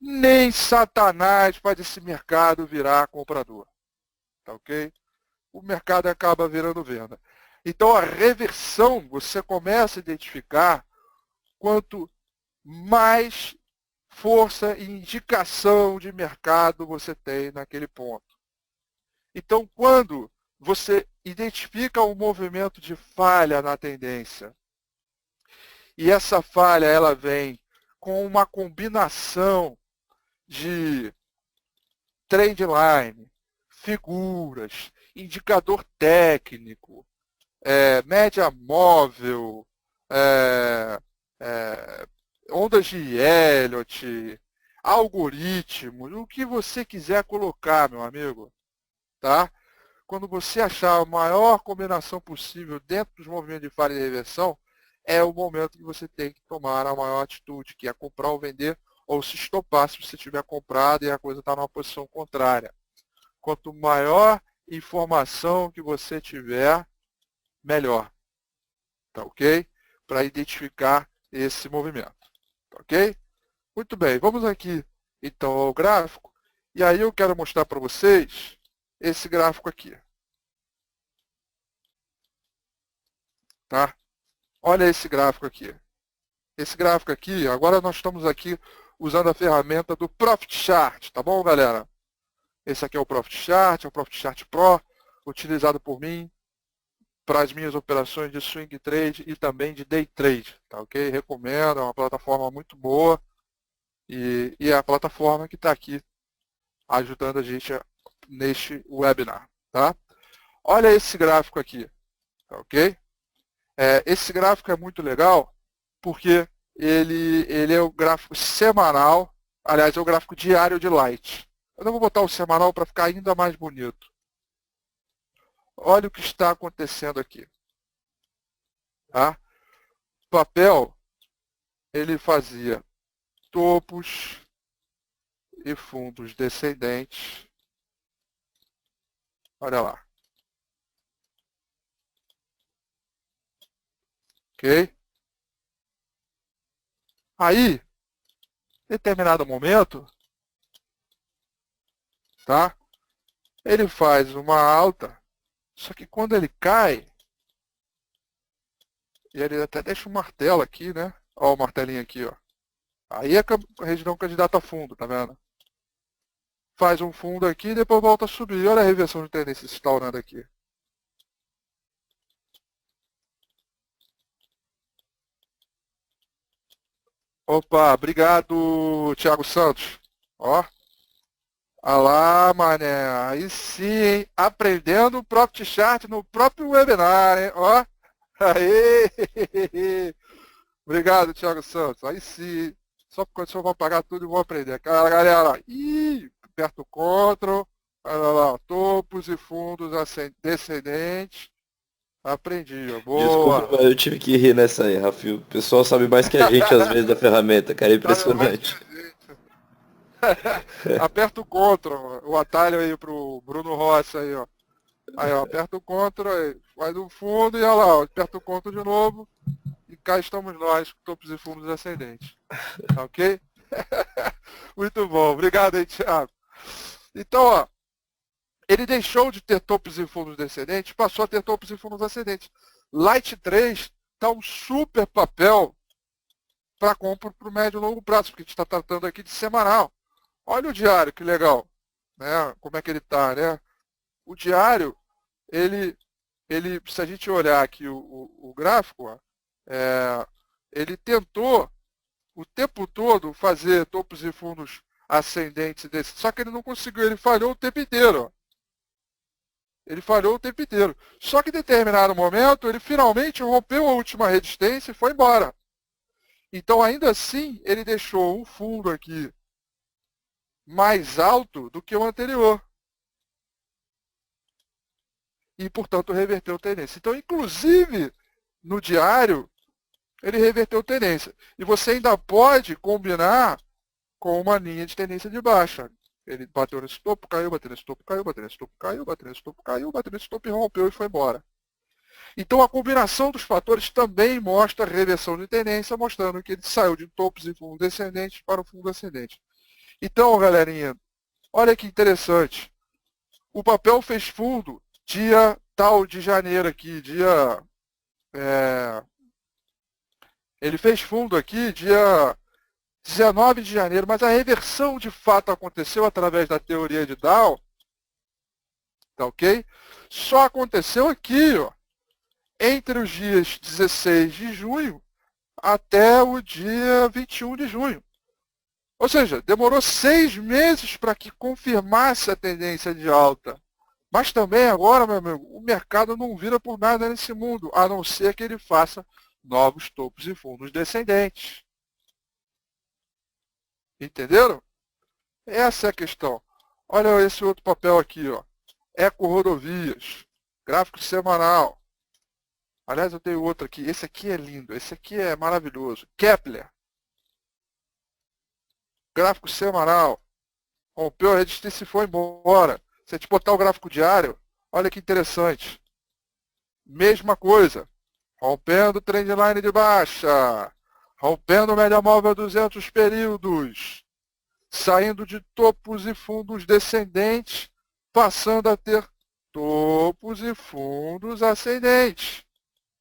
nem Satanás faz esse mercado virar comprador. Tá ok? O mercado acaba virando venda. Então a reversão, você começa a identificar quanto mais força e indicação de mercado você tem naquele ponto. Então quando você identifica um movimento de falha na tendência, e essa falha ela vem com uma combinação de trend line, figuras, indicador técnico, média móvel, ondas de Elliott, algoritmos, o que você quiser colocar, meu amigo, tá? quando você achar a maior combinação possível dentro dos movimentos de falha e reversão, é o momento que você tem que tomar a maior atitude, que é comprar ou vender, ou se estopar se você tiver comprado e a coisa está numa posição contrária. Quanto maior informação que você tiver, melhor. Tá ok? Para identificar esse movimento. Tá ok? Muito bem, vamos aqui então ao gráfico. E aí eu quero mostrar para vocês esse gráfico aqui. Tá? Olha esse gráfico aqui. Esse gráfico aqui, agora nós estamos aqui usando a ferramenta do Profit Chart, tá bom, galera? Esse aqui é o Profit Chart, é o Profit Chart Pro, utilizado por mim para as minhas operações de swing trade e também de day trade, tá ok? Recomendo, é uma plataforma muito boa e é a plataforma que está aqui ajudando a gente neste webinar, tá? Olha esse gráfico aqui, tá ok? Esse gráfico é muito legal porque ele é o gráfico semanal, aliás, é o gráfico diário de Light. Eu não vou botar o semanal para ficar ainda mais bonito. Olha o que está acontecendo aqui. Tá? O papel, ele fazia topos e fundos descendentes. Olha lá. Ok? Aí, em determinado momento, tá? Ele faz uma alta, só que quando ele cai, e ele até deixa um martelo aqui, né? Ó o martelinho aqui, ó. Aí é a região candidata a fundo, tá vendo? Faz um fundo aqui e depois volta a subir. Olha a reversão de tendência se instaurando aqui. Opa, obrigado, Thiago Santos. Ó. Olha lá, mané. Aí sim, hein? Aprendendo o Profit Chart no próprio webinar, hein? Ó. Aê! Obrigado, Thiago Santos. Aí sim. Só porque o senhor vai pagar tudo e vou aprender. Galera, aperta o Ctrl. Olha lá, topos e fundos descendentes. Aprendi, ó. Desculpa, Boa. mas eu tive que rir nessa aí, Rafi. O pessoal sabe mais que a gente às vezes da ferramenta, cara. É Sabe mais que impressionante. a gente. Aperta o Ctrl, o atalho aí pro Bruno Rossi aí, ó. Aí, ó, aperta o Ctrl, aí, faz o fundo e olha lá, ó, aperta o Ctrl de novo e cá estamos nós, topos e fundos ascendentes. Tá ok? Muito bom, obrigado aí, Thiago. Então, ó, ele deixou de ter topos e fundos descendentes, passou a ter topos e fundos ascendentes. Light 3 está um super papel para compra para o médio e longo prazo, porque a gente está tratando aqui de semanal. Olha o diário, que legal, né? Como é que ele está, né? O diário, ele, se a gente olhar aqui o gráfico, ó, ele tentou o tempo todo fazer topos e fundos ascendentes desse, só que ele não conseguiu, ele falhou o tempo inteiro. Ó. Ele falhou o tempo inteiro. Só que em determinado momento, ele finalmente rompeu a última resistência e foi embora. Então, ainda assim, ele deixou um fundo aqui mais alto do que o anterior. E, portanto, reverteu tendência. Então, inclusive, no diário, ele reverteu tendência. E você ainda pode combinar com uma linha de tendência de baixa. Ele bateu nesse topo, caiu, bateu nesse topo, caiu, bateu nesse topo, caiu, bateu nesse topo, caiu, bateu nesse topo e rompeu e foi embora. Então, a combinação dos fatores também mostra a reversão de tendência, mostrando que ele saiu de topos e fundos descendentes para o fundo ascendente. Então, galerinha, olha que interessante. O papel fez fundo dia tal de janeiro aqui, ele fez fundo aqui dia 19 de janeiro, mas a reversão de fato aconteceu através da teoria de Dow, tá ok? Só aconteceu aqui, ó, entre os dias 16 de junho até o dia 21 de junho. Ou seja, demorou 6 meses para que confirmasse a tendência de alta. Mas também agora, meu amigo, o mercado não vira por nada nesse mundo, a não ser que ele faça novos topos e fundos descendentes. Entenderam? Essa é a questão. Olha esse outro papel aqui, ó. Eco-rodovias, gráfico semanal. Aliás, eu tenho outro aqui. Esse aqui é lindo, esse aqui é maravilhoso. Kepler, gráfico semanal. Rompeu a resistência e foi embora. Se a gente botar o gráfico diário, olha que interessante. Mesma coisa. Rompendo o trendline de baixa. Rompendo o média móvel 200 períodos. Saindo de topos e fundos descendentes, passando a ter topos e fundos ascendentes.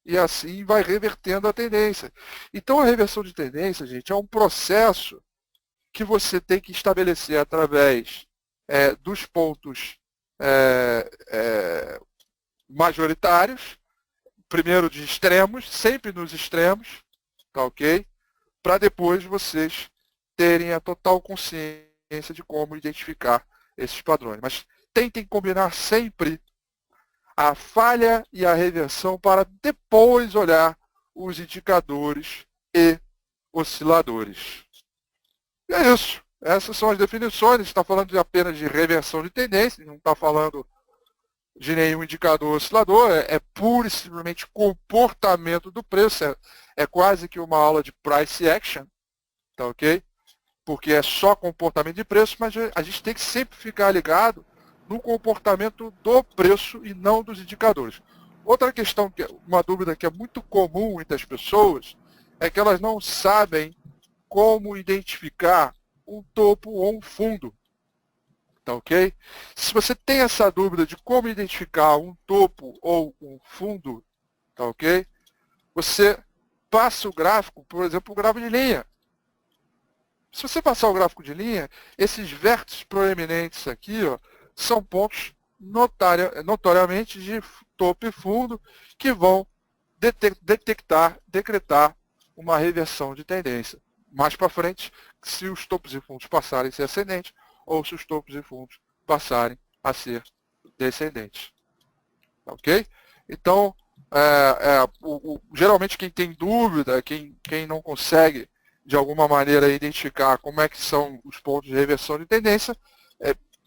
E assim vai revertendo a tendência. Então a reversão de tendência, gente, é um processo que você tem que estabelecer através dos pontos majoritários, primeiro de extremos, sempre nos extremos, tá ok? Para depois vocês terem a total consciência de como identificar esses padrões. Mas tentem combinar sempre a falha e a reversão para depois olhar os indicadores e osciladores. E é isso. Essas são as definições. A gente está falando apenas de reversão de tendência, não está falando de nenhum indicador oscilador, é pura e simplesmente comportamento do preço, é quase que uma aula de price action, tá ok? Porque é só comportamento de preço, mas a gente tem que sempre ficar ligado no comportamento do preço e não dos indicadores. Outra questão, uma dúvida que é muito comum entre as pessoas, é que elas não sabem como identificar um topo ou um fundo. Tá ok? Se você tem essa dúvida de como identificar um topo ou um fundo, tá ok? Você passa o gráfico, por exemplo, o gráfico de linha. Se você passar o gráfico de linha, esses vértices proeminentes aqui, ó, são pontos notoriamente de topo e fundo que vão decretar uma reversão de tendência. Mais para frente, se os topos e fundos passarem a ser ascendentes, ou se os topos e fundos passarem a ser descendentes. Ok? Então, geralmente quem tem dúvida, quem não consegue de alguma maneira identificar como é que são os pontos de reversão de tendência,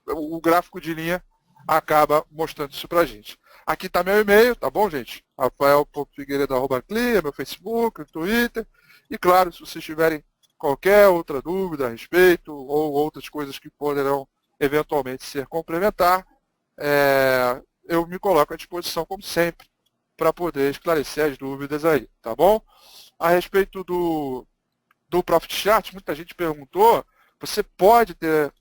o gráfico de linha acaba mostrando isso para a gente. Aqui está meu e-mail, tá bom, gente? rafael.figueiredo@clia, meu Facebook, Twitter. E claro, se vocês tiverem qualquer outra dúvida a respeito ou outras coisas que poderão eventualmente ser complementar, eu me coloco à disposição, como sempre, para poder esclarecer as dúvidas aí, tá bom? A respeito do Profit Chart, muita gente perguntou, você pode ter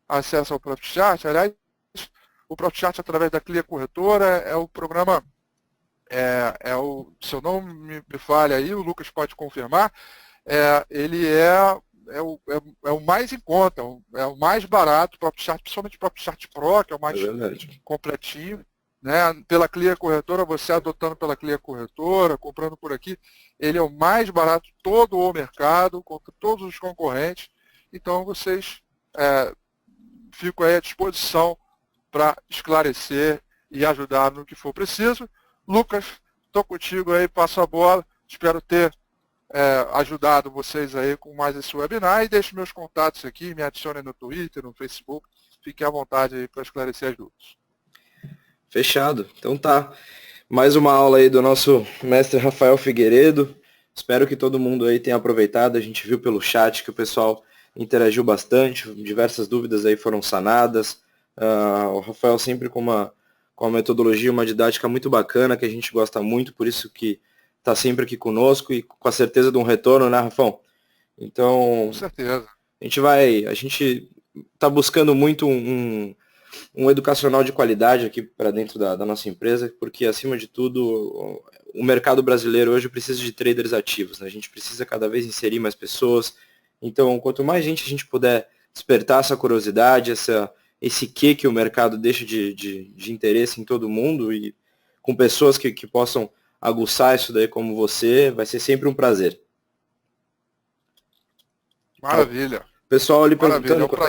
acesso ao Profit Chart? Aliás, o Profit Chart através da Clia Corretora é o programa, se eu não me falha aí, o Lucas pode confirmar, ele é o mais em conta, é o mais barato, o Profit Chart, principalmente o Profit Chart Pro, que é o mais completinho, né? Pela Clia Corretora, você adotando pela Clia Corretora, comprando por aqui, ele é o mais barato de todo o mercado, contra todos os concorrentes. Então vocês ficam aí à disposição para esclarecer e ajudar no que for preciso. Lucas, estou contigo aí, passo a bola, espero ter ajudado vocês aí com mais esse webinar e deixe meus contatos aqui, me adicione no Twitter, no Facebook, fiquem à vontade aí para esclarecer as dúvidas. Fechado. Então tá. Mais uma aula aí do nosso mestre Rafael Figueiredo. Espero que todo mundo aí tenha aproveitado. A gente viu pelo chat que o pessoal interagiu bastante, diversas dúvidas aí foram sanadas. O Rafael sempre com uma metodologia, uma didática muito bacana, que a gente gosta muito, por isso que está sempre aqui conosco e com a certeza de um retorno, né, Rafão? Então, com certeza. A gente está buscando muito um educacional de qualidade aqui para dentro da nossa empresa, porque, acima de tudo, o mercado brasileiro hoje precisa de traders ativos, né? A gente precisa cada vez inserir mais pessoas. Então, quanto mais gente a gente puder despertar essa curiosidade, esse que o mercado deixa de interesse em todo mundo, e com pessoas que possam aguçar isso daí como você, vai ser sempre um prazer. Maravilha. Pessoal ali perguntando quanto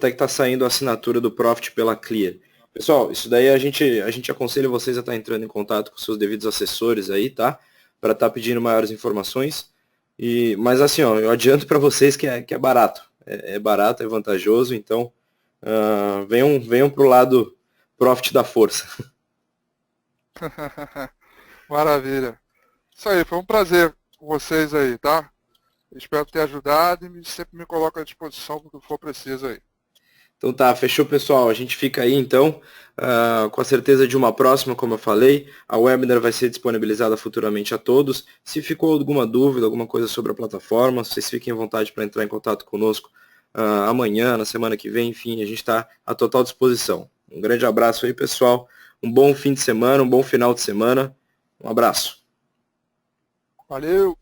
é que está saindo a assinatura do Profit pela Clear. Pessoal, isso daí a gente aconselha vocês a estar entrando em contato com seus devidos assessores aí, tá? Para estar pedindo maiores informações. Mas assim, ó, eu adianto para vocês que é barato. É barato, é vantajoso, então Venham para o lado profit da força. Maravilha. Isso aí, foi um prazer com vocês aí, tá? Espero ter ajudado e sempre me coloco à disposição para o que for preciso aí. Então tá, fechou, pessoal. A gente fica aí então, com a certeza de uma próxima, como eu falei. A webinar vai ser disponibilizada futuramente a todos. Se ficou alguma dúvida, alguma coisa sobre a plataforma, vocês fiquem à vontade para entrar em contato conosco amanhã, na semana que vem, enfim, a gente está à total disposição. Um grande abraço aí, pessoal. Um bom fim de semana, um bom final de semana. Um abraço. Valeu!